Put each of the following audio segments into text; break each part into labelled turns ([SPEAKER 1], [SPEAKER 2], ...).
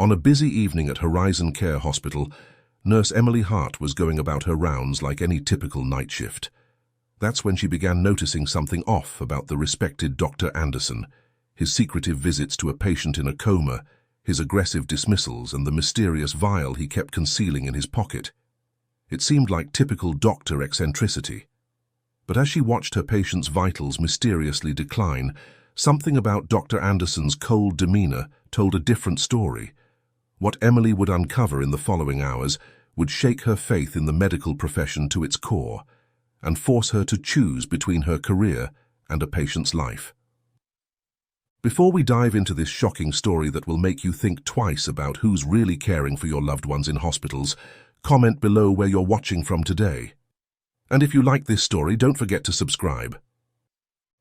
[SPEAKER 1] On a busy evening at Horizon Care Hospital, Nurse Emily Hart was going about her rounds like any typical night shift. That's when she began noticing something off about the respected Dr. Anderson, his secretive visits to a patient in a coma, his aggressive dismissals, and the mysterious vial he kept concealing in his pocket. It seemed like typical doctor eccentricity. But as she watched her patient's vitals mysteriously decline, something about Dr. Anderson's cold demeanor told a different story. What Emily would uncover in the following hours would shake her faith in the medical profession to its core and force her to choose between her career and a patient's life. Before we dive into this shocking story that will make you think twice about who's really caring for your loved ones in hospitals, comment below where you're watching from today. And if you like this story, don't forget to subscribe.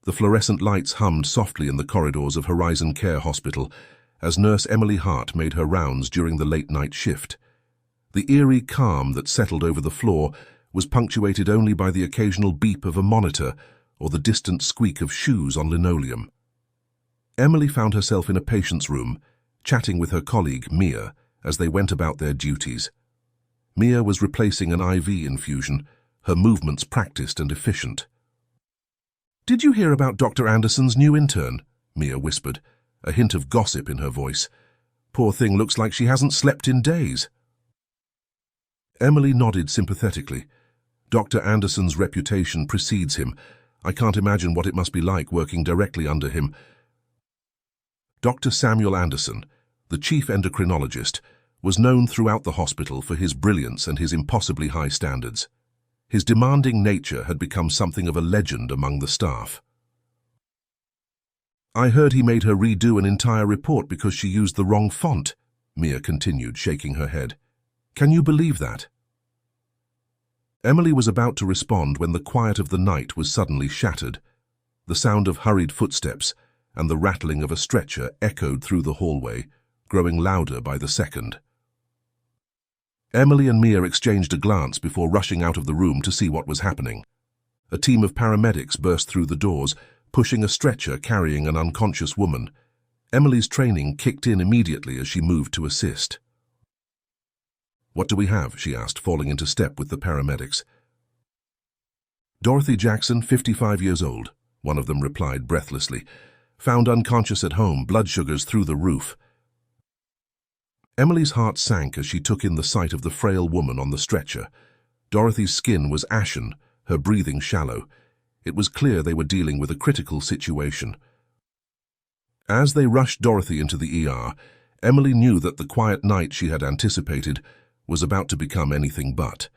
[SPEAKER 1] The fluorescent lights hummed softly in the corridors of Horizon Care Hospital as Nurse Emily Hart made her rounds during the late-night shift. The eerie calm that settled over the floor was punctuated only by the occasional beep of a monitor or the distant squeak of shoes on linoleum. Emily found herself in a patient's room, chatting with her colleague, Mia, as they went about their duties. Mia was replacing an IV infusion, her movements practiced and efficient. "Did you hear about Dr. Anderson's new intern?" Mia whispered, a hint of gossip in her voice. "Poor thing looks like she hasn't slept in days." Emily nodded sympathetically. "Dr. Anderson's reputation precedes him. I can't imagine what it must be like working directly under him." Dr. Samuel Anderson, the chief endocrinologist, was known throughout the hospital for his brilliance and his impossibly high standards. His demanding nature had become something of a legend among the staff. "I heard he made her redo an entire report because she used the wrong font," Mia continued, shaking her head. "Can you believe that?" Emily was about to respond when the quiet of the night was suddenly shattered. The sound of hurried footsteps and the rattling of a stretcher echoed through the hallway, growing louder by the second. Emily and Mia exchanged a glance before rushing out of the room to see what was happening. A team of paramedics burst through the doors, pushing a stretcher carrying an unconscious woman. Emily's training kicked in immediately as she moved to assist. "What do we have?" she asked, falling into step with the paramedics. "Dorothy Jackson, 55 years old," one of them replied breathlessly. "Found unconscious at home, blood sugars through the roof." Emily's heart sank as she took in the sight of the frail woman on the stretcher. Dorothy's skin was ashen, her breathing shallow. It was clear they were dealing with a critical situation. As they rushed Dorothy into the ER, Emily knew that the quiet night she had anticipated was about to become anything but.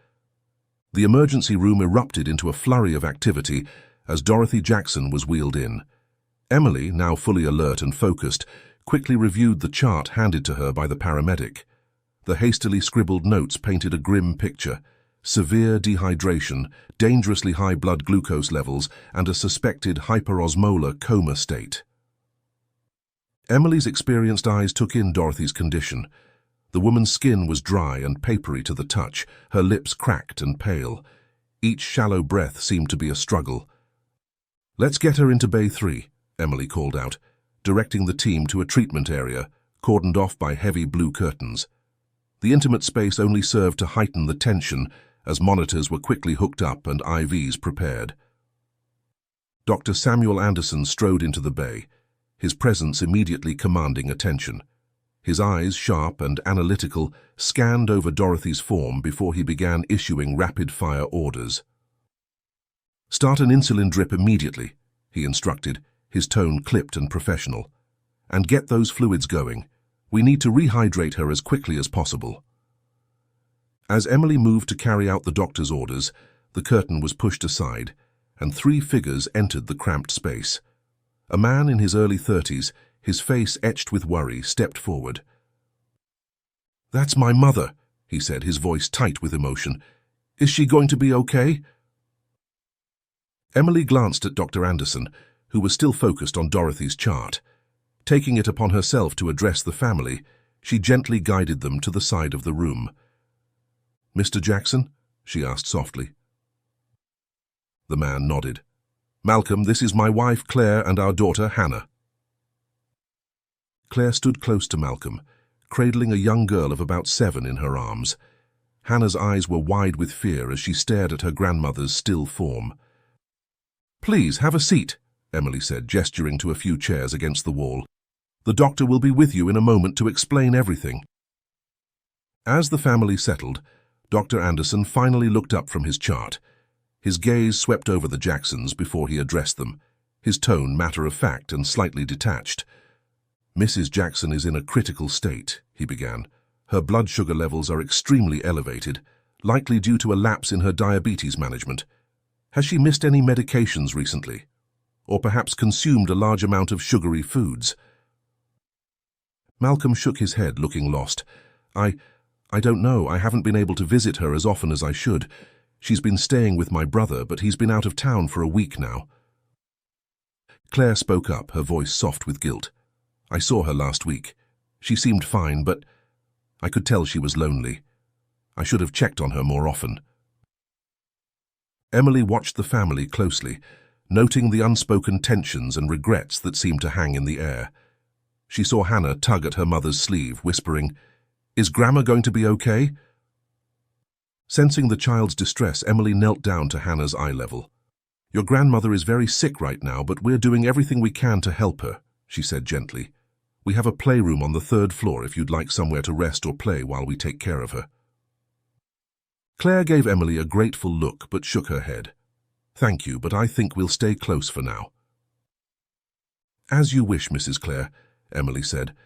[SPEAKER 1] The emergency room erupted into a flurry of activity as Dorothy Jackson was wheeled in. Emily, now fully alert and focused, quickly reviewed the chart handed to her by the paramedic. The hastily scribbled notes painted a grim picture: severe dehydration, dangerously high blood glucose levels, and a suspected hyperosmolar coma state. Emily's experienced eyes took in Dorothy's condition. The woman's skin was dry and papery to the touch, her lips cracked and pale. Each shallow breath seemed to be a struggle. "Let's get her into Bay 3, Emily called out, directing the team to a treatment area, cordoned off by heavy blue curtains. The intimate space only served to heighten the tension as monitors were quickly hooked up and IVs prepared. Dr. Samuel Anderson strode into the bay, his presence immediately commanding attention. His eyes, sharp and analytical, scanned over Dorothy's form before he began issuing rapid-fire orders. "Start an insulin drip immediately," he instructed, his tone clipped and professional. "And get those fluids going. We need to rehydrate her as quickly as possible." As Emily moved to carry out the doctor's orders, the curtain was pushed aside, and 3 figures entered the cramped space. A man in his early 30s, his face etched with worry, stepped forward. "That's my mother," he said, his voice tight with emotion. "Is she going to be okay?" Emily glanced at Dr. Anderson, who was still focused on Dorothy's chart. Taking it upon herself to address the family, she gently guided them to the side of the room. "Mr. Jackson?" she asked softly. The man nodded. "Malcolm, this is my wife Claire and our daughter Hannah." Claire stood close to Malcolm, cradling a young girl of about 7 in her arms. Hannah's eyes were wide with fear as she stared at her grandmother's still form. "Please, have a seat," Emily said, gesturing to a few chairs against the wall. "The doctor will be with you in a moment to explain everything." As the family settled, Dr. Anderson finally looked up from his chart. His gaze swept over the Jacksons before he addressed them, his tone matter-of-fact and slightly detached. "Mrs. Jackson is in a critical state," he began. "Her blood sugar levels are extremely elevated, likely due to a lapse in her diabetes management. Has she missed any medications recently? Or perhaps consumed a large amount of sugary foods?" Malcolm shook his head, looking lost. I don't know. I haven't been able to visit her as often as I should. She's been staying with my brother, but he's been out of town for a week now." Claire spoke up, her voice soft with guilt. "I saw her last week. She seemed fine, but I could tell she was lonely. I should have checked on her more often." Emily watched the family closely, noting the unspoken tensions and regrets that seemed to hang in the air. She saw Hannah tug at her mother's sleeve, whispering, "Is Grandma going to be okay?" Sensing the child's distress, Emily knelt down to Hannah's eye level. "Your grandmother is very sick right now, but we're doing everything we can to help her," she said gently. "We have a playroom on the 3rd floor if you'd like somewhere to rest or play while we take care of her." Claire gave Emily a grateful look but shook her head. "Thank you, but I think we'll stay close for now." "As you wish, Mrs. Clare," Emily said.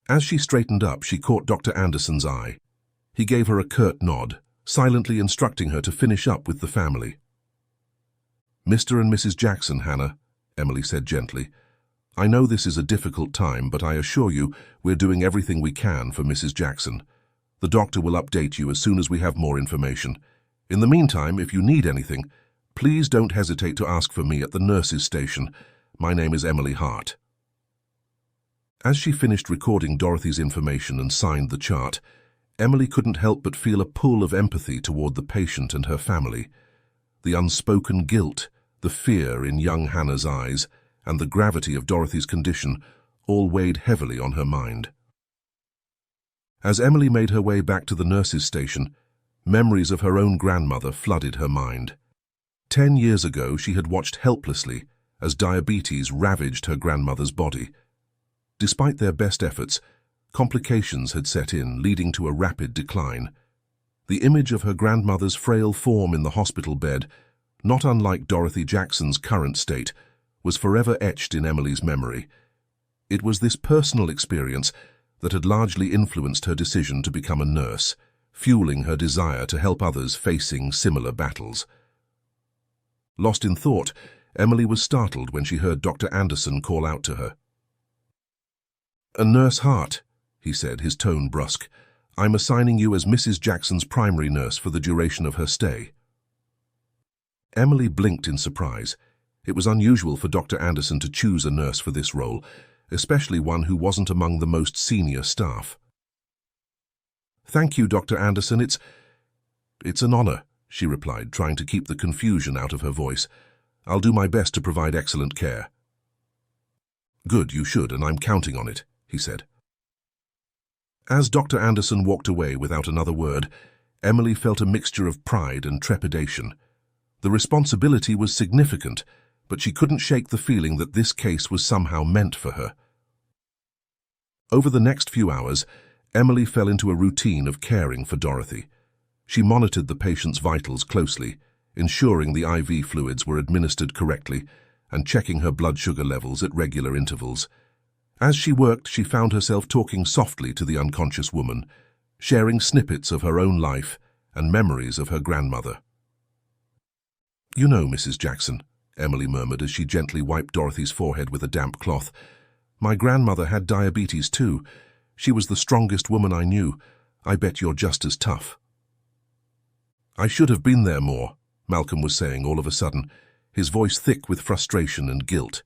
[SPEAKER 1] As she straightened up, she caught Dr. Anderson's eye. He gave her a curt nod, silently instructing her to finish up with the family. "Mr. and Mrs. Jackson, Hannah," Emily said gently. "I know this is a difficult time, but I assure you we're doing everything we can for Mrs. Jackson. The doctor will update you as soon as we have more information. In the meantime, if you need anything, please don't hesitate to ask for me at the nurses' station. My name is Emily Hart." As she finished recording Dorothy's information and signed the chart, Emily couldn't help but feel a pull of empathy toward the patient and her family. The unspoken guilt, the fear in young Hannah's eyes, and the gravity of Dorothy's condition all weighed heavily on her mind. As Emily made her way back to the nurses' station, memories of her own grandmother flooded her mind. 10 years ago, she had watched helplessly as diabetes ravaged her grandmother's body. Despite their best efforts, complications had set in, leading to a rapid decline. The image of her grandmother's frail form in the hospital bed, not unlike Dorothy Jackson's current state, was forever etched in Emily's memory. It was this personal experience that had largely influenced her decision to become a nurse, fueling her desire to help others facing similar battles. Lost in thought, Emily was startled when she heard Dr. Anderson call out to her. "Nurse Hart," he said, his tone brusque. "I'm assigning you as Mrs. Jackson's primary nurse for the duration of her stay." Emily blinked in surprise. It was unusual for Dr. Anderson to choose a nurse for this role, especially one who wasn't among the most senior staff. "Thank you, Dr. Anderson. It's an honor," she replied, trying to keep the confusion out of her voice. "I'll do my best to provide excellent care." "Good, you should, and I'm counting on it," he said. As Dr. Anderson walked away without another word, Emily felt a mixture of pride and trepidation. The responsibility was significant, but she couldn't shake the feeling that this case was somehow meant for her. Over the next few hours, Emily fell into a routine of caring for Dorothy. She monitored the patient's vitals closely, ensuring the IV fluids were administered correctly and checking her blood sugar levels at regular intervals. As she worked, she found herself talking softly to the unconscious woman, sharing snippets of her own life and memories of her grandmother. "You know, Mrs. Jackson," Emily murmured as she gently wiped Dorothy's forehead with a damp cloth, "my grandmother had diabetes too. She was the strongest woman I knew. I bet you're just as tough." "I should have been there more," Malcolm was saying all of a sudden, his voice thick with frustration and guilt.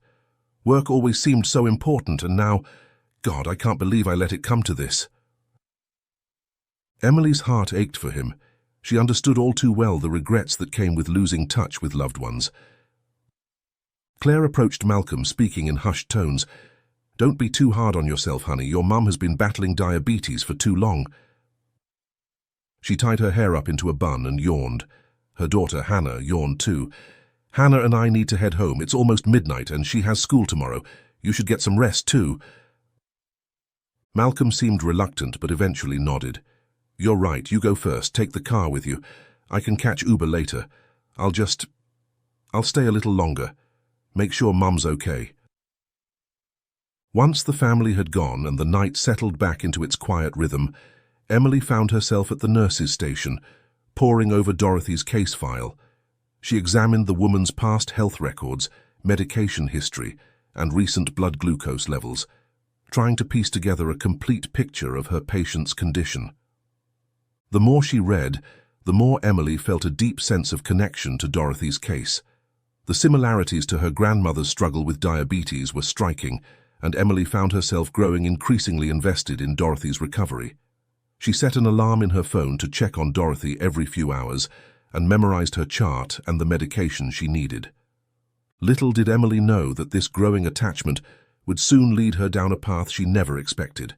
[SPEAKER 1] "Work always seemed so important, and now, God, I can't believe I let it come to this." Emily's heart ached for him. She understood all too well the regrets that came with losing touch with loved ones. Claire approached Malcolm, speaking in hushed tones. Don't be too hard on yourself, honey. Your mum has been battling diabetes for too long. She tied her hair up into a bun and yawned. Her daughter, Hannah, yawned too. Hannah and I need to head home. It's almost midnight and she has school tomorrow. You should get some rest too. Malcolm seemed reluctant but eventually nodded. You're right, you go first. Take the car with you. I can catch Uber later. I'll stay a little longer. Make sure Mum's okay. Once the family had gone and the night settled back into its quiet rhythm, Emily found herself at the nurse's station, poring over Dorothy's case file. She examined the woman's past health records, medication history, and recent blood glucose levels, trying to piece together a complete picture of her patient's condition. The more she read, the more Emily felt a deep sense of connection to Dorothy's case. The similarities to her grandmother's struggle with diabetes were striking, and Emily found herself growing increasingly invested in Dorothy's recovery. She set an alarm in her phone to check on Dorothy every few hours and memorized her chart and the medication she needed. Little did Emily know that this growing attachment would soon lead her down a path she never expected,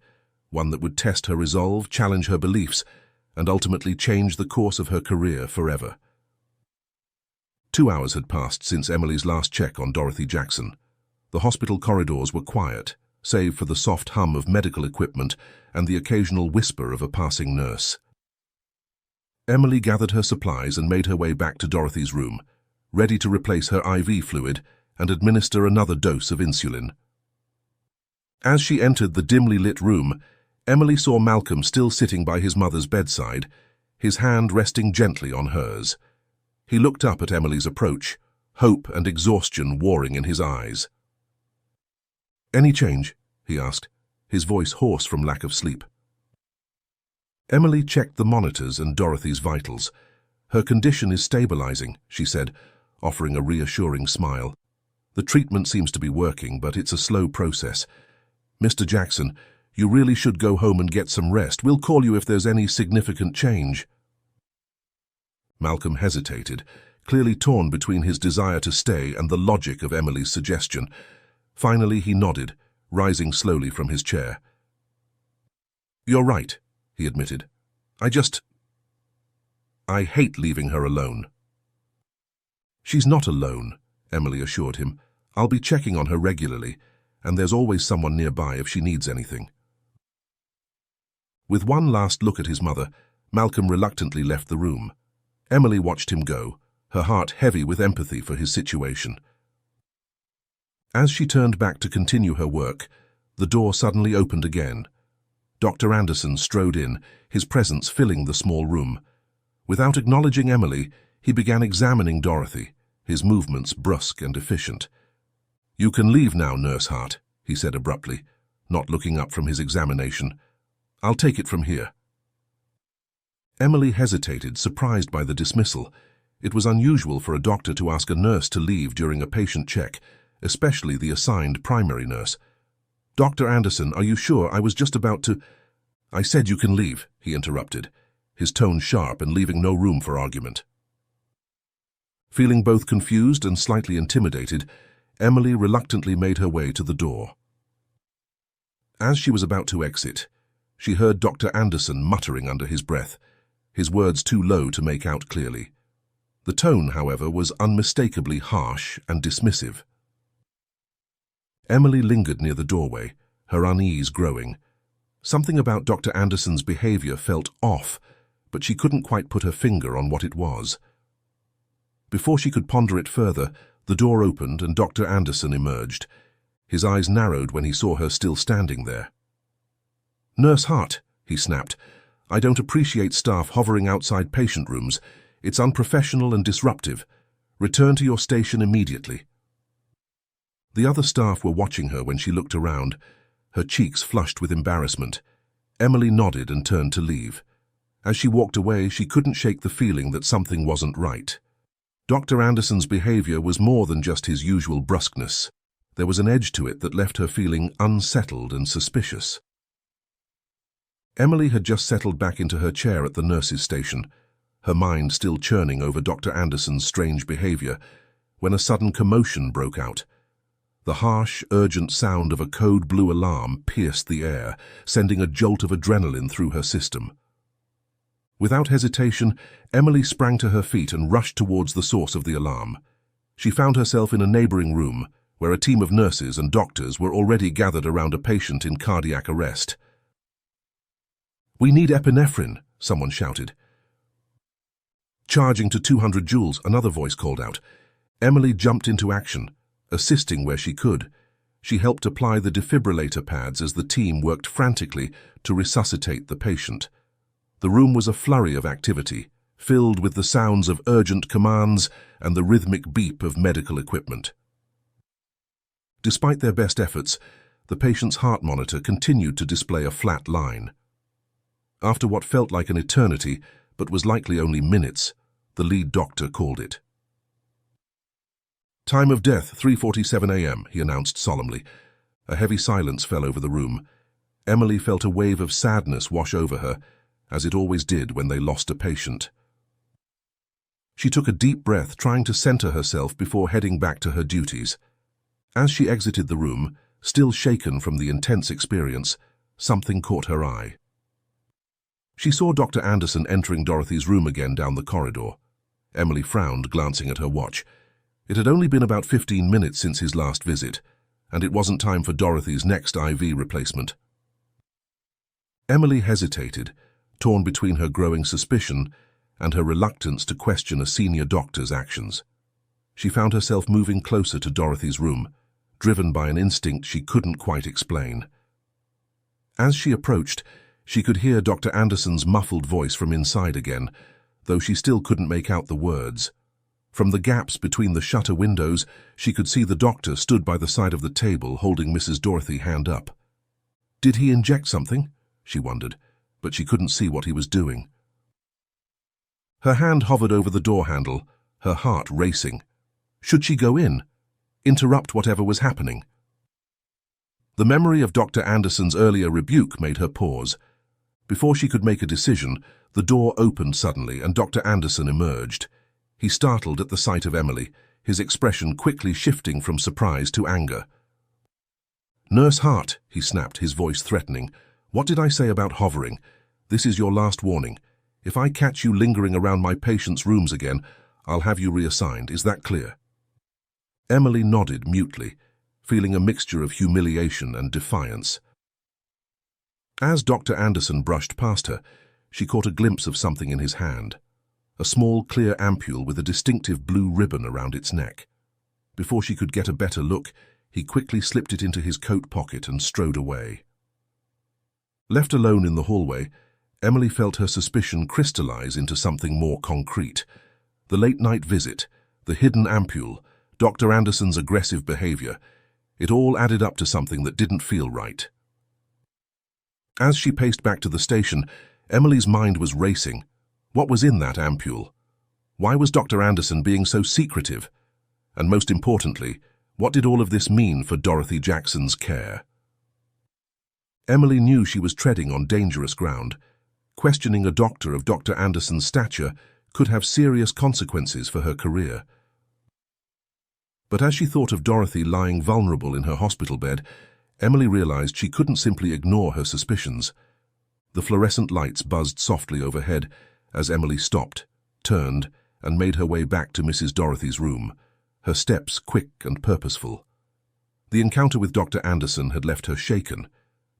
[SPEAKER 1] one that would test her resolve, challenge her beliefs, and ultimately change the course of her career forever. 2 hours had passed since Emily's last check on Dorothy Jackson. The hospital corridors were quiet, save for the soft hum of medical equipment and the occasional whisper of a passing nurse. Emily gathered her supplies and made her way back to Dorothy's room, ready to replace her IV fluid and administer another dose of insulin. As she entered the dimly lit room, Emily saw Malcolm still sitting by his mother's bedside, his hand resting gently on hers. He looked up at Emily's approach, hope and exhaustion warring in his eyes. "Any change?" he asked, his voice hoarse from lack of sleep. Emily checked the monitors and Dorothy's vitals. "Her condition is stabilizing," she said, offering a reassuring smile. "The treatment seems to be working, but it's a slow process. Mr. Jackson, you really should go home and get some rest. We'll call you if there's any significant change." Malcolm hesitated, clearly torn between his desire to stay and the logic of Emily's suggestion. Finally, he nodded, rising slowly from his chair. "You're right," he admitted. I hate leaving her alone." "She's not alone," Emily assured him. "I'll be checking on her regularly, and there's always someone nearby if she needs anything." With one last look at his mother, Malcolm reluctantly left the room. Emily watched him go, her heart heavy with empathy for his situation. As she turned back to continue her work, the door suddenly opened again. Dr. Anderson strode in, his presence filling the small room. Without acknowledging Emily, he began examining Dorothy, his movements brusque and efficient. "You can leave now, Nurse Hart," he said abruptly, not looking up from his examination. "I'll take it from here." Emily hesitated, surprised by the dismissal. It was unusual for a doctor to ask a nurse to leave during a patient check, especially the assigned primary nurse. "Dr. Anderson, are you sure? I was just about to—" "I said you can leave," he interrupted, his tone sharp and leaving no room for argument. Feeling both confused and slightly intimidated, Emily reluctantly made her way to the door. As she was about to exit, she heard Dr. Anderson muttering under his breath, his words too low to make out clearly. The tone, however, was unmistakably harsh and dismissive. Emily lingered near the doorway, her unease growing. Something about Dr. Anderson's behavior felt off, but she couldn't quite put her finger on what it was. Before she could ponder it further, the door opened and Dr. Anderson emerged. His eyes narrowed when he saw her still standing there. "Nurse Hart," he snapped, "I don't appreciate staff hovering outside patient rooms. It's unprofessional and disruptive. Return to your station immediately." The other staff were watching her when she looked around, her cheeks flushed with embarrassment. Emily nodded and turned to leave. As she walked away, she couldn't shake the feeling that something wasn't right. Dr. Anderson's behavior was more than just his usual brusqueness. There was an edge to it that left her feeling unsettled and suspicious. Emily had just settled back into her chair at the nurse's station, her mind still churning over Dr. Anderson's strange behavior, when a sudden commotion broke out. The harsh, urgent sound of a code blue alarm pierced the air, sending a jolt of adrenaline through her system. Without hesitation, Emily sprang to her feet and rushed towards the source of the alarm. She found herself in a neighboring room, where a team of nurses and doctors were already gathered around a patient in cardiac arrest. "We need epinephrine," someone shouted. "Charging to 200 joules," another voice called out. Emily jumped into action, assisting where she could. She helped apply the defibrillator pads as the team worked frantically to resuscitate the patient. The room was a flurry of activity, filled with the sounds of urgent commands and the rhythmic beep of medical equipment. Despite their best efforts, the patient's heart monitor continued to display a flat line. After what felt like an eternity, but was likely only minutes, the lead doctor called it. "Time of death, 3:47 a.m., he announced solemnly. A heavy silence fell over the room. Emily felt a wave of sadness wash over her, as it always did when they lost a patient. She took a deep breath, trying to center herself before heading back to her duties. As she exited the room, still shaken from the intense experience, something caught her eye. She saw Dr. Anderson entering Dorothy's room again down the corridor. Emily frowned, glancing at her watch. It had only been about 15 minutes since his last visit, and it wasn't time for Dorothy's next IV replacement. Emily hesitated, torn between her growing suspicion and her reluctance to question a senior doctor's actions. She found herself moving closer to Dorothy's room, driven by an instinct she couldn't quite explain. As she approached, she could hear Dr. Anderson's muffled voice from inside again, though she still couldn't make out the words. From the gaps between the shutter windows, she could see the doctor stood by the side of the table holding Mrs. Dorothy hand up. Did he inject something? She wondered, but she couldn't see what he was doing. Her hand hovered over the door handle, her heart racing. Should she go in? Interrupt whatever was happening? The memory of Dr. Anderson's earlier rebuke made her pause. Before she could make a decision, the door opened suddenly and Dr. Anderson emerged. He startled at the sight of Emily, his expression quickly shifting from surprise to anger. "Nurse Hart," he snapped, his voice threatening. "What did I say about hovering? This is your last warning. If I catch you lingering around my patients' rooms again, I'll have you reassigned. Is that clear?" Emily nodded mutely, feeling a mixture of humiliation and defiance. As Dr. Anderson brushed past her, she caught a glimpse of something in his hand. A small, clear ampule with a distinctive blue ribbon around its neck. Before she could get a better look, he quickly slipped it into his coat pocket and strode away. Left alone in the hallway, Emily felt her suspicion crystallize into something more concrete. The late-night visit, the hidden ampule, Dr. Anderson's aggressive behavior, it all added up to something that didn't feel right. As she paced back to the station, Emily's mind was racing. What was in that ampule? Why was Dr. Anderson being so secretive? And most importantly, what did all of this mean for Dorothy Jackson's care? Emily knew she was treading on dangerous ground. Questioning a doctor of Dr. Anderson's stature could have serious consequences for her career. But as she thought of Dorothy lying vulnerable in her hospital bed, Emily realized she couldn't simply ignore her suspicions. The fluorescent lights buzzed softly overhead as Emily stopped, turned, and made her way back to Mrs. Dorothy's room, her steps quick and purposeful. The encounter with Dr. Anderson had left her shaken,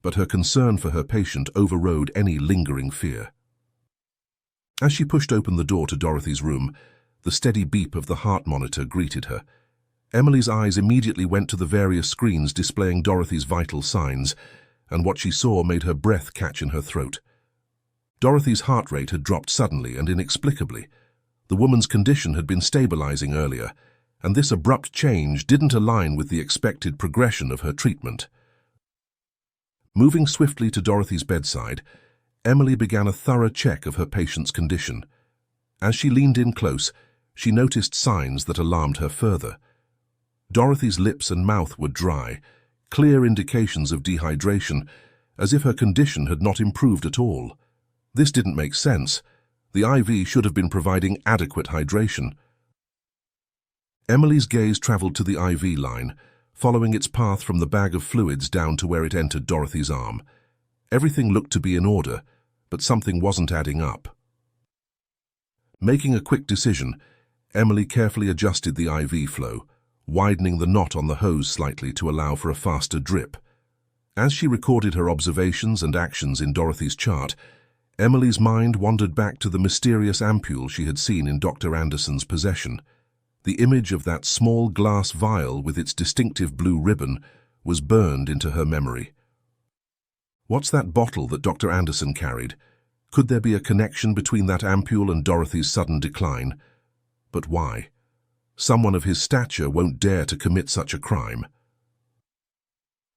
[SPEAKER 1] but her concern for her patient overrode any lingering fear. As she pushed open the door to Dorothy's room, the steady beep of the heart monitor greeted her. Emily's eyes immediately went to the various screens displaying Dorothy's vital signs, and what she saw made her breath catch in her throat. Dorothy's heart rate had dropped suddenly and inexplicably. The woman's condition had been stabilizing earlier, and this abrupt change didn't align with the expected progression of her treatment. Moving swiftly to Dorothy's bedside, Emily began a thorough check of her patient's condition. As she leaned in close, she noticed signs that alarmed her further. Dorothy's lips and mouth were dry, clear indications of dehydration, as if her condition had not improved at all. This didn't make sense. The IV should have been providing adequate hydration. Emily's gaze traveled to the IV line, following its path from the bag of fluids down to where it entered Dorothy's arm. Everything looked to be in order, but something wasn't adding up. Making a quick decision, Emily carefully adjusted the IV flow, widening the knot on the hose slightly to allow for a faster drip. As she recorded her observations and actions in Dorothy's chart, Emily's mind wandered back to the mysterious ampule she had seen in Dr. Anderson's possession. The image of that small glass vial with its distinctive blue ribbon was burned into her memory. What's that bottle that Dr. Anderson carried? Could there be a connection between that ampule and Dorothy's sudden decline? But why? Someone of his stature won't dare to commit such a crime.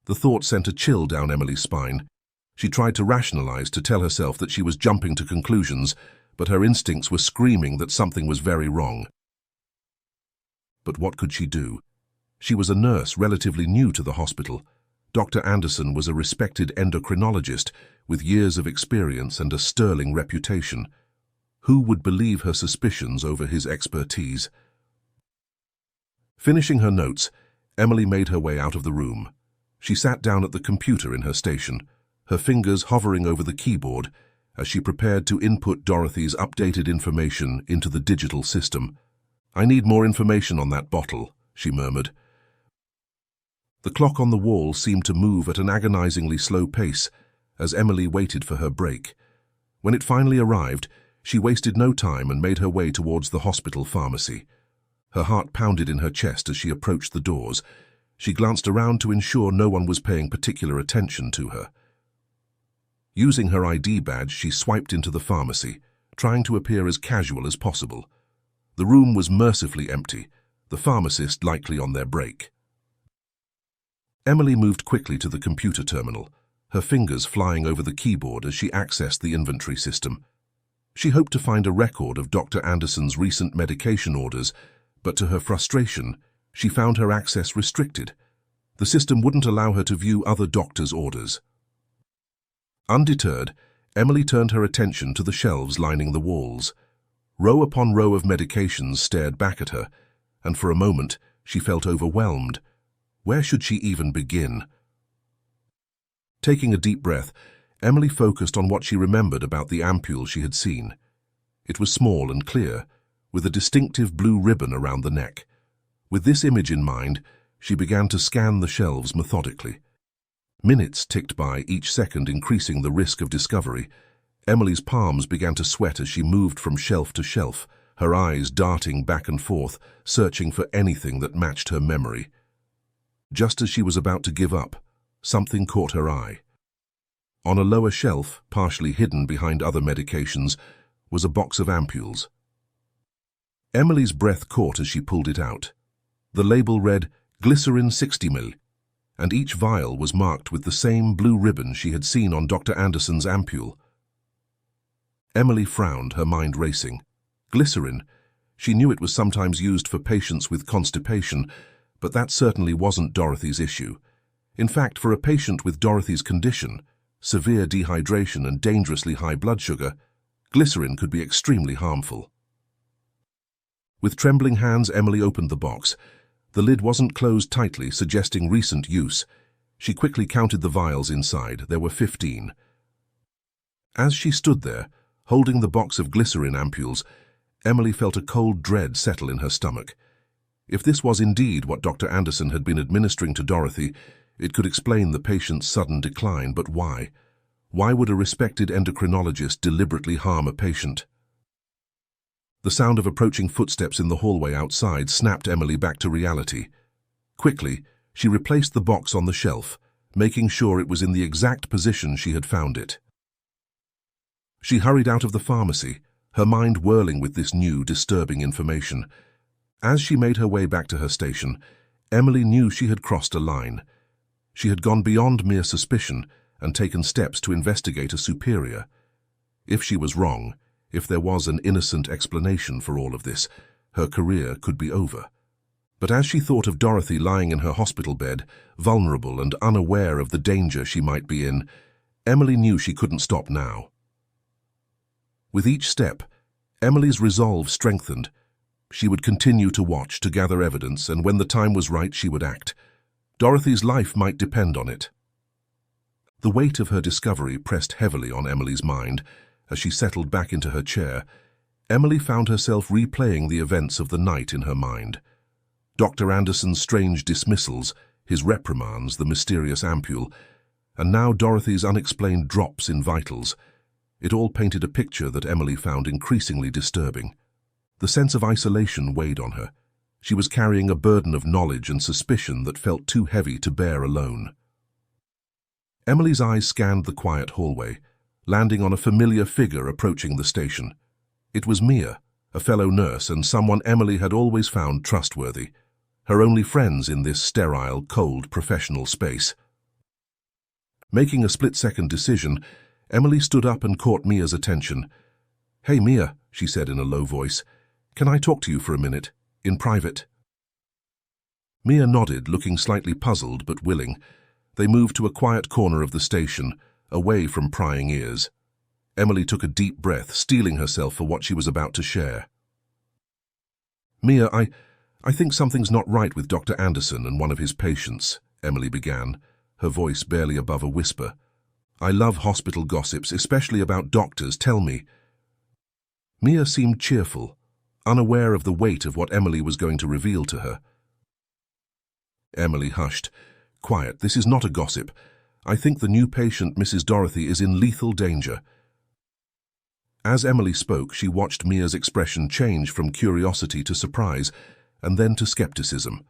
[SPEAKER 1] The thought sent a chill down Emily's spine. She tried to rationalize, to tell herself that she was jumping to conclusions, but her instincts were screaming that something was very wrong. But what could she do? She was a nurse relatively new to the hospital. Dr. Anderson was a respected endocrinologist with years of experience and a sterling reputation. Who would believe her suspicions over his expertise? Finishing her notes, Emily made her way out of the room. She sat down at the computer in her station, her fingers hovering over the keyboard as she prepared to input Dorothy's updated information into the digital system. "I need more information on that bottle," she murmured. The clock on the wall seemed to move at an agonizingly slow pace as Emily waited for her break. When it finally arrived, she wasted no time and made her way towards the hospital pharmacy. Her heart pounded in her chest as she approached the doors. She glanced around to ensure no one was paying particular attention to her. Using her ID badge, she swiped into the pharmacy, trying to appear as casual as possible. The room was mercifully empty, the pharmacist likely on their break. Emily moved quickly to the computer terminal, her fingers flying over the keyboard as she accessed the inventory system. She hoped to find a record of Dr. Anderson's recent medication orders, but to her frustration, she found her access restricted. The system wouldn't allow her to view other doctors' orders. Undeterred, Emily turned her attention to the shelves lining the walls. Row upon row of medications stared back at her, and for a moment she felt overwhelmed. Where should she even begin? Taking a deep breath, Emily focused on what she remembered about the ampule she had seen. It was small and clear, with a distinctive blue ribbon around the neck. With this image in mind, she began to scan the shelves methodically. Minutes ticked by, each second increasing the risk of discovery. Emily's palms began to sweat as she moved from shelf to shelf, her eyes darting back and forth, searching for anything that matched her memory. Just as she was about to give up, something caught her eye. On a lower shelf, partially hidden behind other medications, was a box of ampules. Emily's breath caught as she pulled it out. The label read, "Glycerin 60 ml," and each vial was marked with the same blue ribbon she had seen on Dr. Anderson's ampule. Emily frowned, her mind racing. Glycerin. She knew it was sometimes used for patients with constipation, but that certainly wasn't Dorothy's issue. In fact, for a patient with Dorothy's condition, severe dehydration and dangerously high blood sugar, glycerin could be extremely harmful. With trembling hands, Emily opened the box. The lid wasn't closed tightly, suggesting recent use. She quickly counted the vials inside. There were 15. As she stood there, holding the box of glycerin ampules, Emily felt a cold dread settle in her stomach. If this was indeed what Dr. Anderson had been administering to Dorothy, it could explain the patient's sudden decline, but why? Why would a respected endocrinologist deliberately harm a patient? The sound of approaching footsteps in the hallway outside snapped Emily back to reality. Quickly, she replaced the box on the shelf, making sure it was in the exact position she had found it. She hurried out of the pharmacy, her mind whirling with this new, disturbing information. As she made her way back to her station, Emily knew she had crossed a line. She had gone beyond mere suspicion and taken steps to investigate a superior. If she was wrong, if there was an innocent explanation for all of this, her career could be over. But as she thought of Dorothy lying in her hospital bed, vulnerable and unaware of the danger she might be in, Emily knew she couldn't stop now. With each step, Emily's resolve strengthened. She would continue to watch, to gather evidence, and when the time was right, she would act. Dorothy's life might depend on it. The weight of her discovery pressed heavily on Emily's mind. As she settled back into her chair, Emily found herself replaying the events of the night in her mind. Dr. Anderson's strange dismissals, his reprimands, the mysterious ampule, and now Dorothy's unexplained drops in vitals. It all painted a picture that Emily found increasingly disturbing. The sense of isolation weighed on her. She was carrying a burden of knowledge and suspicion that felt too heavy to bear alone. Emily's eyes scanned the quiet hallway, landing on a familiar figure approaching the station. It was Mia, a fellow nurse and someone Emily had always found trustworthy, her only friends in this sterile, cold, professional space. Making a split-second decision, Emily stood up and caught Mia's attention. "Hey, Mia," she said in a low voice. "Can I talk to you for a minute, in private?" Mia nodded, looking slightly puzzled but willing. They moved to a quiet corner of the station, away from prying ears. Emily took a deep breath, steeling herself for what she was about to share. "Mia, I think something's not right with Dr. Anderson and one of his patients," Emily began, her voice barely above a whisper. "I love hospital gossips, especially about doctors. Tell me." Mia seemed cheerful, unaware of the weight of what Emily was going to reveal to her. Emily hushed. "Quiet, this is not a gossip. I think the new patient, Mrs. Dorothy, is in lethal danger." As Emily spoke, she watched Mia's expression change from curiosity to surprise, and then to skepticism.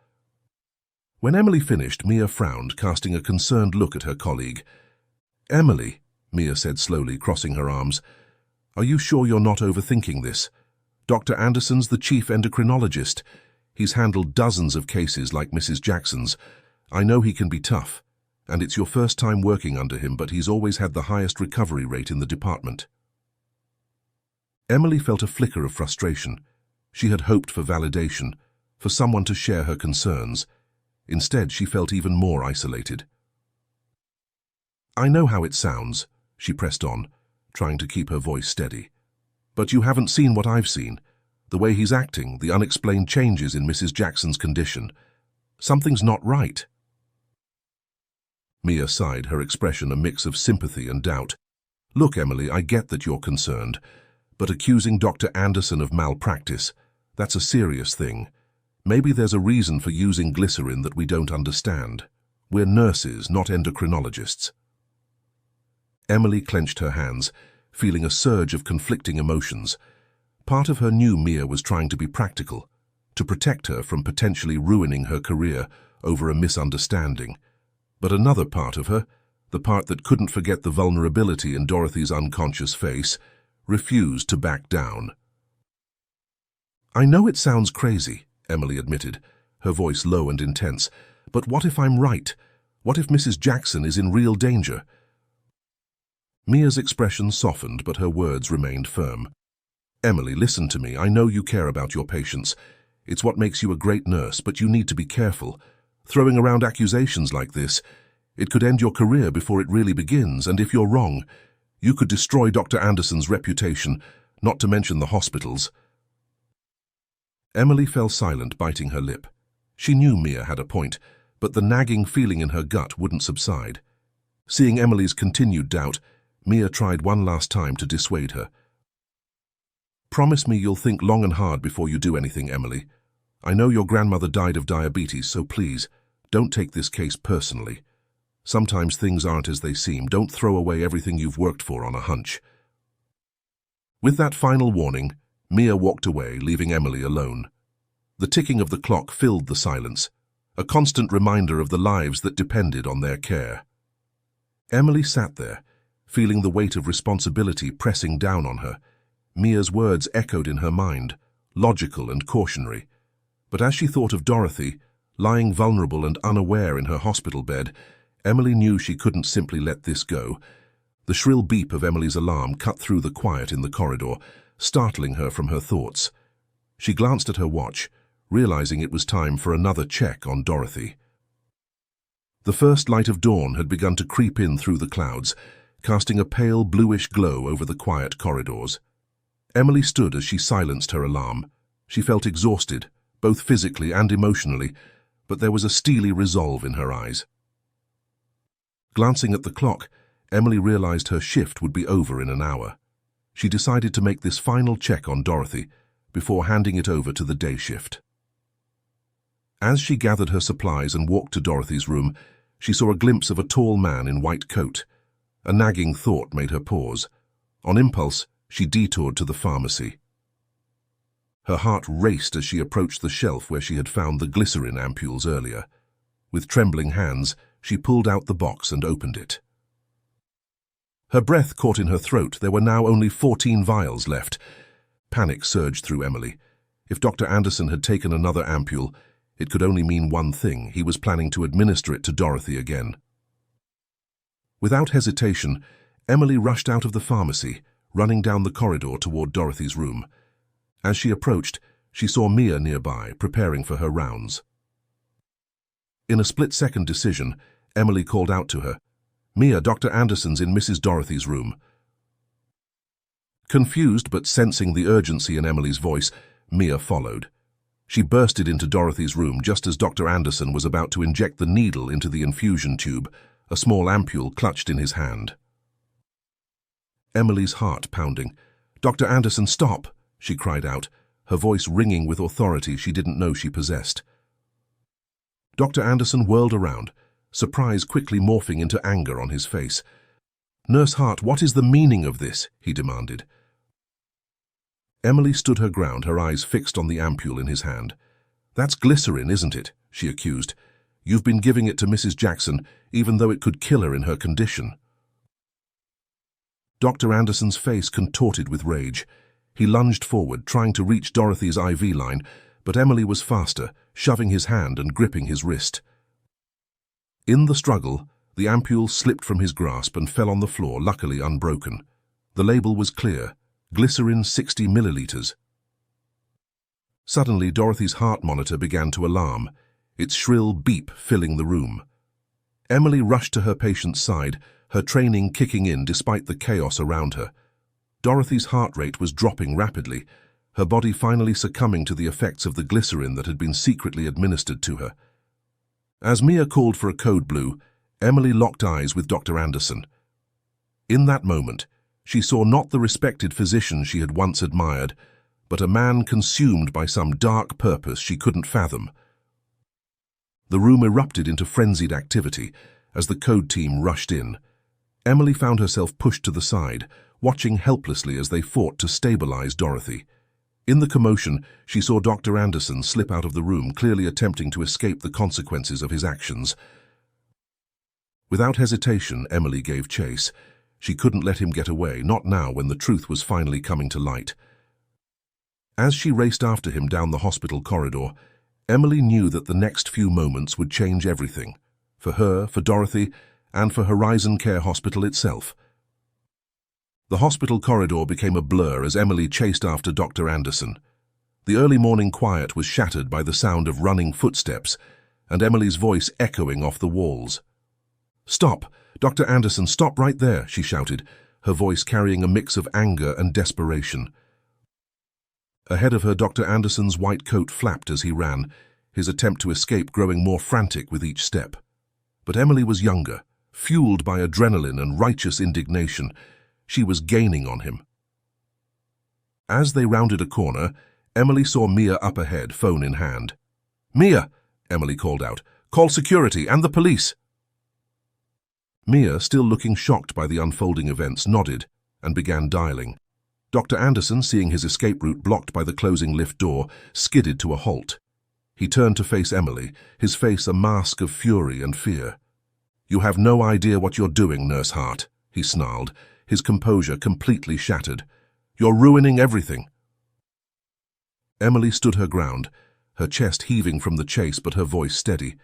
[SPEAKER 1] When Emily finished, Mia frowned, casting a concerned look at her colleague. "Emily," Mia said slowly, crossing her arms, "are you sure you're not overthinking this? Dr. Anderson's the chief endocrinologist. He's handled dozens of cases like Mrs. Jackson's. I know he can be tough, and it's your first time working under him, but he's always had the highest recovery rate in the department." Emily felt a flicker of frustration. She had hoped for validation, for someone to share her concerns. Instead, she felt even more isolated. "I know how it sounds," she pressed on, trying to keep her voice steady. "But you haven't seen what I've seen. The way he's acting, the unexplained changes in Mrs. Jackson's condition. Something's not right." Mia sighed, her expression a mix of sympathy and doubt. "Look, Emily, I get that you're concerned, but accusing Dr. Anderson of malpractice, that's a serious thing. Maybe there's a reason for using glycerin that we don't understand. We're nurses, not endocrinologists." Emily clenched her hands, feeling a surge of conflicting emotions. Part of her knew Mia was trying to be practical, to protect her from potentially ruining her career over a misunderstanding. But another part of her, the part that couldn't forget the vulnerability in Dorothy's unconscious face, refused to back down. "I know it sounds crazy," Emily admitted, her voice low and intense, "but what if I'm right? What if Mrs. Jackson is in real danger?" Mia's expression softened, but her words remained firm. "Emily, listen to me. I know you care about your patients. It's what makes you a great nurse, but you need to be careful. Throwing around accusations like this, it could end your career before it really begins, and if you're wrong, you could destroy Dr. Anderson's reputation, not to mention the hospital's." Emily fell silent, biting her lip. She knew Mia had a point, but the nagging feeling in her gut wouldn't subside. Seeing Emily's continued doubt, Mia tried one last time to dissuade her. "Promise me you'll think long and hard before you do anything, Emily. I know your grandmother died of diabetes, so please, don't take this case personally. Sometimes things aren't as they seem. Don't throw away everything you've worked for on a hunch." With that final warning, Mia walked away, leaving Emily alone. The ticking of the clock filled the silence, a constant reminder of the lives that depended on their care. Emily sat there, feeling the weight of responsibility pressing down on her. Mia's words echoed in her mind, logical and cautionary. But as she thought of Dorothy, lying vulnerable and unaware in her hospital bed, Emily knew she couldn't simply let this go. The shrill beep of Emily's alarm cut through the quiet in the corridor, startling her from her thoughts. She glanced at her watch, realizing it was time for another check on Dorothy. The first light of dawn had begun to creep in through the clouds, casting a pale bluish glow over the quiet corridors. Emily stood as she silenced her alarm. She felt exhausted, both physically and emotionally, but there was a steely resolve in her eyes. Glancing at the clock, Emily realized her shift would be over in an hour. She decided to make this final check on Dorothy before handing it over to the day shift. As she gathered her supplies and walked to Dorothy's room, she saw a glimpse of a tall man in white coat. A nagging thought made her pause. On impulse, she detoured to the pharmacy. Her heart raced as she approached the shelf where she had found the glycerin ampules earlier. With trembling hands, she pulled out the box and opened it. Her breath caught in her throat. There were now only 14 vials left. Panic surged through Emily. If Dr. Anderson had taken another ampule, it could only mean one thing. He was planning to administer it to Dorothy again. Without hesitation, Emily rushed out of the pharmacy, running down the corridor toward Dorothy's room. As she approached, she saw Mia nearby, preparing for her rounds. In a split-second decision, Emily called out to her, "Mia, Dr. Anderson's in Mrs. Dorothy's room." Confused but sensing the urgency in Emily's voice, Mia followed. She bursted into Dorothy's room just as Dr. Anderson was about to inject the needle into the infusion tube, a small ampule clutched in his hand. Emily's heart pounding. "Dr. Anderson, stop!" she cried out, her voice ringing with authority she didn't know she possessed. Dr. Anderson whirled around, surprise quickly morphing into anger on his face. "Nurse Hart, what is the meaning of this?" he demanded. Emily stood her ground, her eyes fixed on the ampule in his hand. "That's glycerin, isn't it?" she accused. "You've been giving it to Mrs. Jackson, even though it could kill her in her condition." Dr. Anderson's face contorted with rage. He lunged forward, trying to reach Dorothy's IV line, but Emily was faster, shoving his hand and gripping his wrist. In the struggle, the ampule slipped from his grasp and fell on the floor, luckily unbroken. The label was clear: glycerin 60 milliliters. Suddenly, Dorothy's heart monitor began to alarm, its shrill beep filling the room. Emily rushed to her patient's side, her training kicking in despite the chaos around her. Dorothy's heart rate was dropping rapidly, her body finally succumbing to the effects of the glycerin that had been secretly administered to her. As Mia called for a code blue, Emily locked eyes with Dr. Anderson. In that moment, she saw not the respected physician she had once admired, but a man consumed by some dark purpose she couldn't fathom. The room erupted into frenzied activity as the code team rushed in. Emily found herself pushed to the side, watching helplessly as they fought to stabilize Dorothy. In the commotion, she saw Dr. Anderson slip out of the room, clearly attempting to escape the consequences of his actions. Without hesitation, Emily gave chase. She couldn't let him get away, not now when the truth was finally coming to light. As she raced after him down the hospital corridor, Emily knew that the next few moments would change everything. For her, for Dorothy, and for Horizon Care Hospital itself. The hospital corridor became a blur as Emily chased after Dr. Anderson. The early morning quiet was shattered by the sound of running footsteps, and Emily's voice echoing off the walls. "Stop! Dr. Anderson, stop right there!" she shouted, her voice carrying a mix of anger and desperation. Ahead of her, Dr. Anderson's white coat flapped as he ran, his attempt to escape growing more frantic with each step. But Emily was younger, fueled by adrenaline and righteous indignation. She was gaining on him. As they rounded a corner, Emily saw Mia up ahead, phone in hand. "Mia!" Emily called out. "Call security and the police!" Mia, still looking shocked by the unfolding events, nodded and began dialing. Dr. Anderson, seeing his escape route blocked by the closing lift door, skidded to a halt. He turned to face Emily, his face a mask of fury and fear. "You have no idea what you're doing, Nurse Hart," he snarled, his composure completely shattered. "You're ruining everything." Emily stood her ground, her chest heaving from the chase but her voice steady.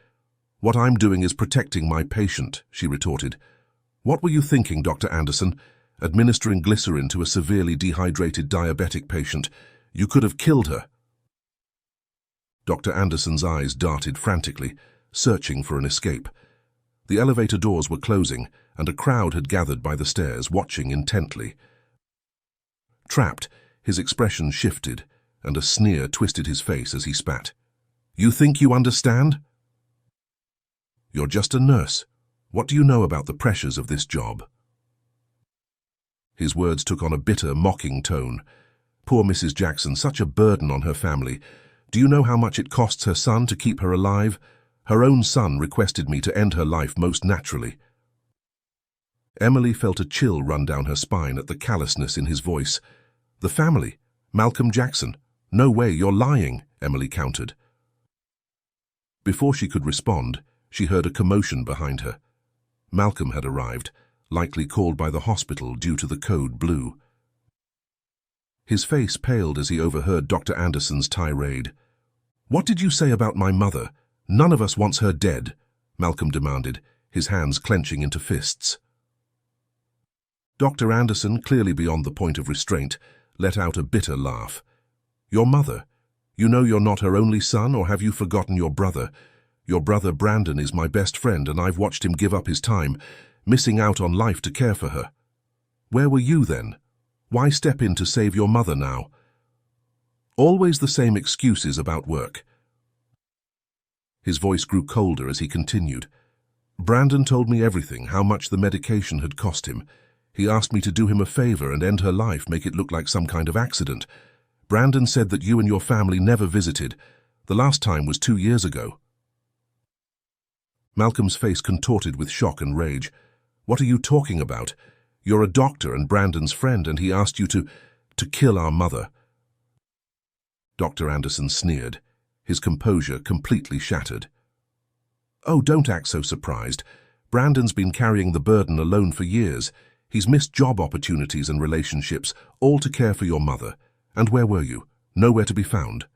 [SPEAKER 1] "What I'm doing is protecting my patient," she retorted. "What were you thinking, Dr. Anderson? Administering glycerin to a severely dehydrated diabetic patient. You could have killed her." Dr. Anderson's eyes darted frantically, searching for an escape. The elevator doors were closing, and a crowd had gathered by the stairs, watching intently. Trapped, his expression shifted, and a sneer twisted his face as he spat. "You think you understand?" You're just a nurse. What do you know about the pressures of this job? His words took on a bitter, mocking tone. Poor Mrs. Jackson, such a burden on her family. Do you know how much it costs her son to keep her alive? Her own son requested me to end her life most naturally. Emily felt a chill run down her spine at the callousness in his voice. The family? Malcolm Jackson? No way, you're lying, Emily countered. Before she could respond, she heard a commotion behind her. Malcolm had arrived, likely called by the hospital due to the code blue. His face paled as he overheard Dr. Anderson's tirade. What did you say about my mother? None of us wants her dead, Malcolm demanded, his hands clenching into fists. Dr. Anderson, clearly beyond the point of restraint, let out a bitter laugh. Your mother? You know you're not her only son, or have you forgotten your brother? Your brother Brandon is my best friend, and I've watched him give up his time, missing out on life to care for her. Where were you then? Why step in to save your mother now? Always the same excuses about work. His voice grew colder as he continued. Brandon told me everything, how much the medication had cost him. He asked me to do him a favor and end her life, make it look like some kind of accident. Brandon said that you and your family never visited. The last time was 2 years ago. Malcolm's face contorted with shock and rage. What are you talking about? You're a doctor and Brandon's friend, and he asked you to kill our mother. Dr. Anderson sneered, his composure completely shattered. Oh, don't act so surprised. Brandon's been carrying the burden alone for years. He's missed job opportunities and relationships, all to care for your mother. And where were you? Nowhere to be found.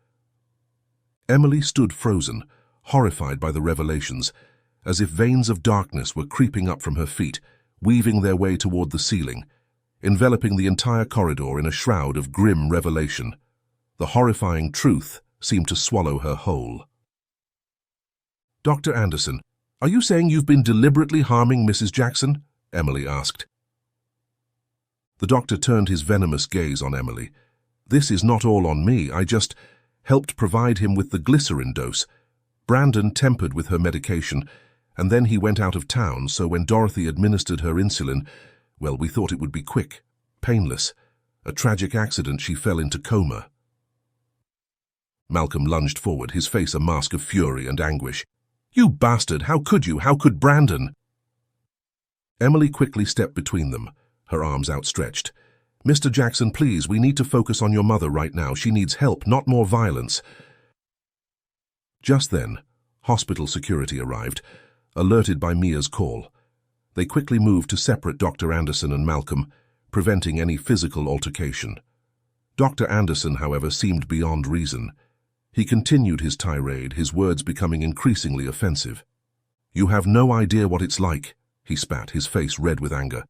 [SPEAKER 1] Emily stood frozen, horrified by the revelations, as if veins of darkness were creeping up from her feet, weaving their way toward the ceiling, enveloping the entire corridor in a shroud of grim revelation. The horrifying truth seemed to swallow her whole. Dr. Anderson, are you saying you've been deliberately harming Mrs. Jackson? Emily asked. The doctor turned his venomous gaze on Emily. This is not all on me. I just helped provide him with the glycerin dose. Brandon tempered with her medication, and then he went out of town, so when Dorothy administered her insulin, well, we thought it would be quick, painless. A tragic accident, she fell into coma. Malcolm lunged forward, his face a mask of fury and anguish. You bastard! How could you? How could Brandon? Emily quickly stepped between them, her arms outstretched. Mr. Jackson, please, we need to focus on your mother right now. She needs help, not more violence. Just then, hospital security arrived, alerted by Mia's call. They quickly moved to separate Dr. Anderson and Malcolm, preventing any physical altercation. Dr. Anderson, however, seemed beyond reason. He continued his tirade, his words becoming increasingly offensive. You have no idea what it's like, he spat, his face red with anger.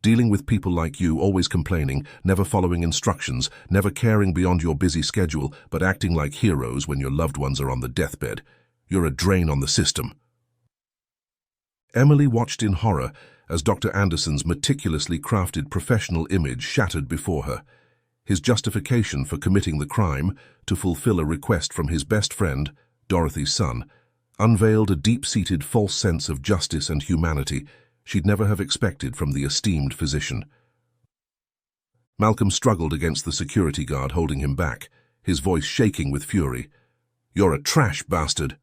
[SPEAKER 1] Dealing with people like you, always complaining, never following instructions, never caring beyond your busy schedule, but acting like heroes when your loved ones are on the deathbed. You're a drain on the system. Emily watched in horror as Dr. Anderson's meticulously crafted professional image shattered before her. His justification for committing the crime, to fulfill a request from his best friend, Dorothy's son, unveiled a deep-seated false sense of justice and humanity she'd never have expected from the esteemed physician. Malcolm struggled against the security guard holding him back, his voice shaking with fury. You're a trash bastard.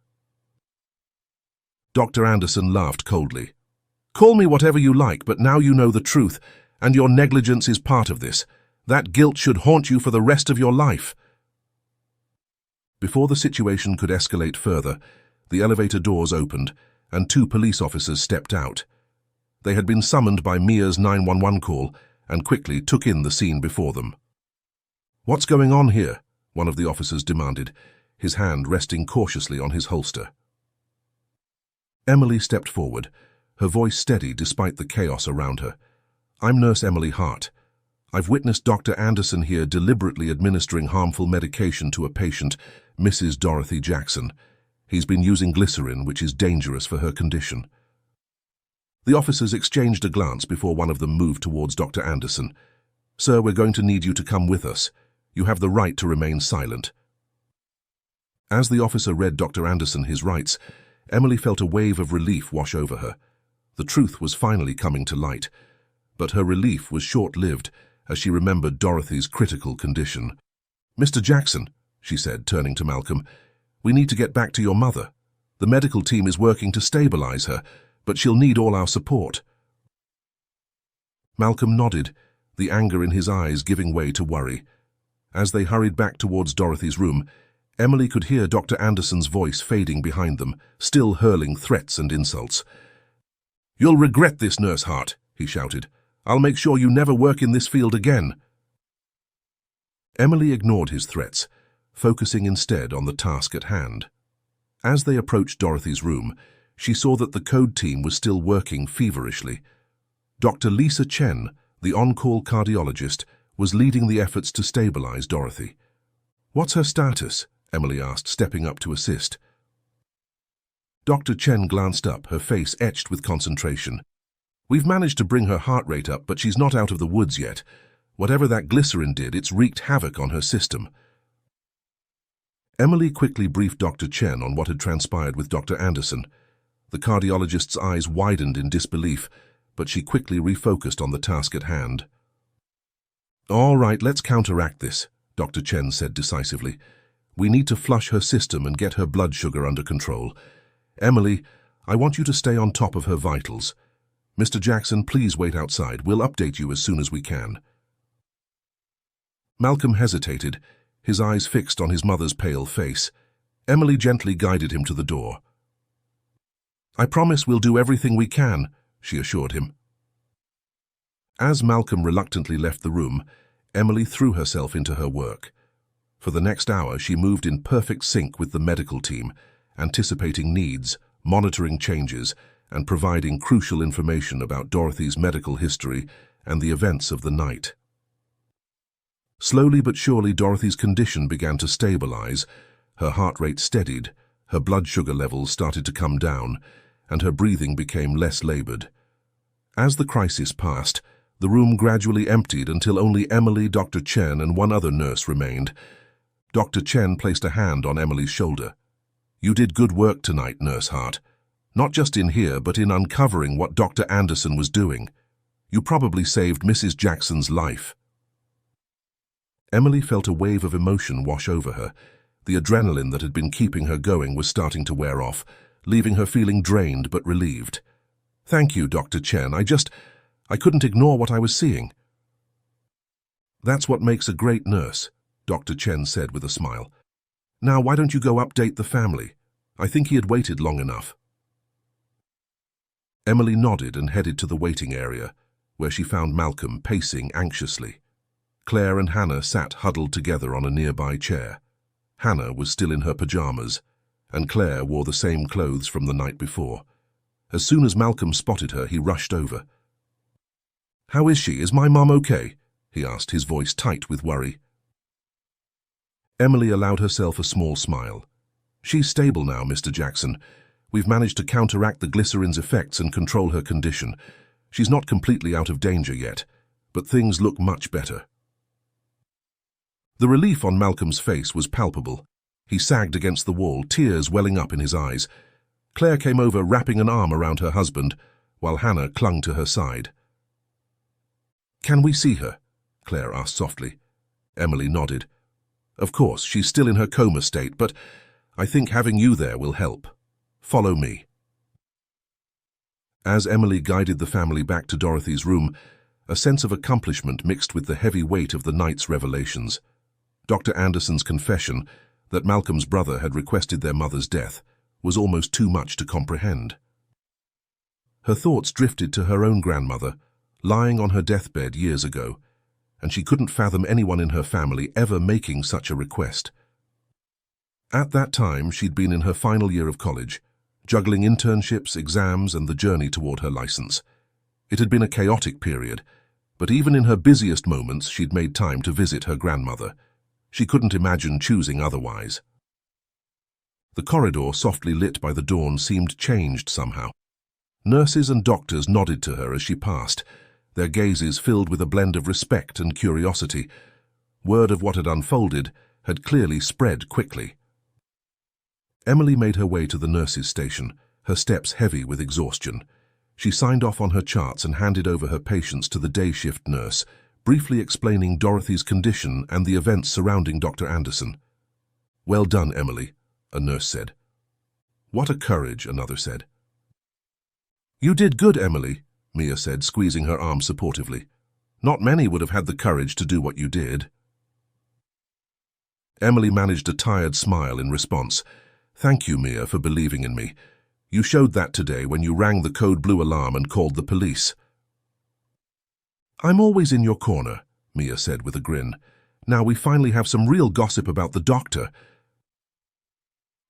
[SPEAKER 1] Dr. Anderson laughed coldly. Call me whatever you like, but now you know the truth, and your negligence is part of this. That guilt should haunt you for the rest of your life. Before the situation could escalate further, the elevator doors opened, and 2 police officers stepped out. They had been summoned by Mia's 911 call and quickly took in the scene before them. What's going on here? One of the officers demanded, his hand resting cautiously on his holster. Emily stepped forward, her voice steady despite the chaos around her. I'm Nurse Emily Hart. I've witnessed Dr. Anderson here deliberately administering harmful medication to a patient, Mrs. Dorothy Jackson. He's been using glycerin, which is dangerous for her condition. The officers exchanged a glance before one of them moved towards Dr. Anderson. Sir, we're going to need you to come with us. You have the right to remain silent. As the officer read Dr. Anderson his rights, Emily felt a wave of relief wash over her. The truth was finally coming to light, but her relief was short-lived as she remembered Dorothy's critical condition. "Mr. Jackson," she said, turning to Malcolm, "we need to get back to your mother. The medical team is working to stabilize her, but she'll need all our support." Malcolm nodded, the anger in his eyes giving way to worry. As they hurried back towards Dorothy's room, Emily could hear Dr. Anderson's voice fading behind them, still hurling threats and insults. "You'll regret this, Nurse Hart," he shouted. "I'll make sure you never work in this field again." Emily ignored his threats, focusing instead on the task at hand. As they approached Dorothy's room, she saw that the code team was still working feverishly. Dr. Lisa Chen, the on-call cardiologist, was leading the efforts to stabilize Dorothy. "What's her status?" Emily asked, stepping up to assist. Dr. Chen glanced up, her face etched with concentration. "We've managed to bring her heart rate up, but she's not out of the woods yet. Whatever that glycerin did, it's wreaked havoc on her system." Emily quickly briefed Dr. Chen on what had transpired with Dr. Anderson. The cardiologist's eyes widened in disbelief, but she quickly refocused on the task at hand. "All right, let's counteract this," Dr. Chen said decisively. "We need to flush her system and get her blood sugar under control. Emily, I want you to stay on top of her vitals. Mr. Jackson, please wait outside. We'll update you as soon as we can." Malcolm hesitated, his eyes fixed on his mother's pale face. Emily gently guided him to the door. "I promise we'll do everything we can," she assured him. As Malcolm reluctantly left the room, Emily threw herself into her work. For the next hour, she moved in perfect sync with the medical team, anticipating needs, monitoring changes, and providing crucial information about Dorothy's medical history and the events of the night. Slowly but surely, Dorothy's condition began to stabilize. Her heart rate steadied, her blood sugar levels started to come down, and her breathing became less labored. As the crisis passed, the room gradually emptied until only Emily, Dr. Chen, and one other nurse remained. Dr. Chen placed a hand on Emily's shoulder. "You did good work tonight, Nurse Hart. Not just in here, but in uncovering what Dr. Anderson was doing. You probably saved Mrs. Jackson's life." Emily felt a wave of emotion wash over her. The adrenaline that had been keeping her going was starting to wear off, leaving her feeling drained but relieved. "Thank you, Dr. Chen. I couldn't ignore what I was seeing." "That's what makes a great nurse," Dr. Chen said with a smile. "Now, why don't you go update the family? I think he had waited long enough." Emily nodded and headed to the waiting area, where she found Malcolm pacing anxiously. Claire and Hannah sat huddled together on a nearby chair. Hannah was still in her pajamas, and Claire wore the same clothes from the night before. As soon as Malcolm spotted her, he rushed over. "How is she? Is my mum okay?" he asked, his voice tight with worry. Emily allowed herself a small smile. "She's stable now, Mr. Jackson. We've managed to counteract the glycerin's effects and control her condition. She's not completely out of danger yet, but things look much better." The relief on Malcolm's face was palpable. He sagged against the wall, tears welling up in his eyes. Claire came over, wrapping an arm around her husband, while Hannah clung to her side. "Can we see her?" Claire asked softly. Emily nodded. "Of course, she's still in her coma state, but I think having you there will help. Follow me." As Emily guided the family back to Dorothy's room, a sense of accomplishment mixed with the heavy weight of the night's revelations. Dr. Anderson's confession that Malcolm's brother had requested their mother's death was almost too much to comprehend. Her thoughts drifted to her own grandmother, lying on her deathbed years ago, and she couldn't fathom anyone in her family ever making such a request. At that time, she'd been in her final year of college, juggling internships, exams, and the journey toward her license. It had been a chaotic period, but even in her busiest moments, she'd made time to visit her grandmother. She couldn't imagine choosing otherwise. The corridor, softly lit by the dawn, seemed changed somehow. Nurses and doctors nodded to her as she passed, their gazes filled with a blend of respect and curiosity. Word of what had unfolded had clearly spread quickly. Emily made her way to the nurse's station, her steps heavy with exhaustion. She signed off on her charts and handed over her patients to the day shift nurse, briefly explaining Dorothy's condition and the events surrounding Dr. Anderson. "Well done, Emily," a nurse said. "What a courage," another said. "You did good, Emily," Mia said, squeezing her arm supportively. "Not many would have had the courage to do what you did." Emily managed a tired smile in response. "Thank you, Mia, for believing in me. You showed that today when you rang the code blue alarm and called the police." "I'm always in your corner," Mia said with a grin. "Now we finally have some real gossip about the doctor."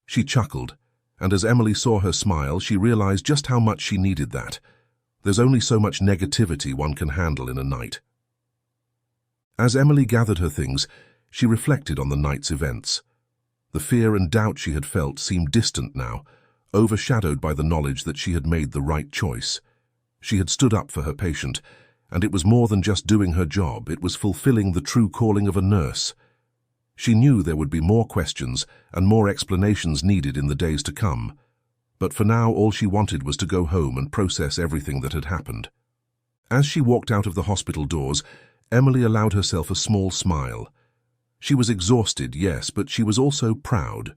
[SPEAKER 1] She chuckled, and as Emily saw her smile, she realized just how much she needed that. There's only so much negativity one can handle in a night. As Emily gathered her things, she reflected on the night's events. The fear and doubt she had felt seemed distant now, overshadowed by the knowledge that she had made the right choice. She had stood up for her patient, and it was more than just doing her job, it was fulfilling the true calling of a nurse. She knew there would be more questions and more explanations needed in the days to come, but for now all she wanted was to go home and process everything that had happened. As she walked out of the hospital doors, Emily allowed herself a small smile. She was exhausted, yes, but she was also proud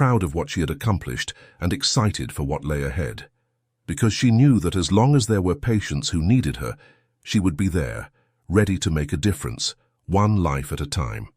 [SPEAKER 1] of what she had accomplished and excited for what lay ahead. Because she knew that as long as there were patients who needed her, she would be there, ready to make a difference, one life at a time.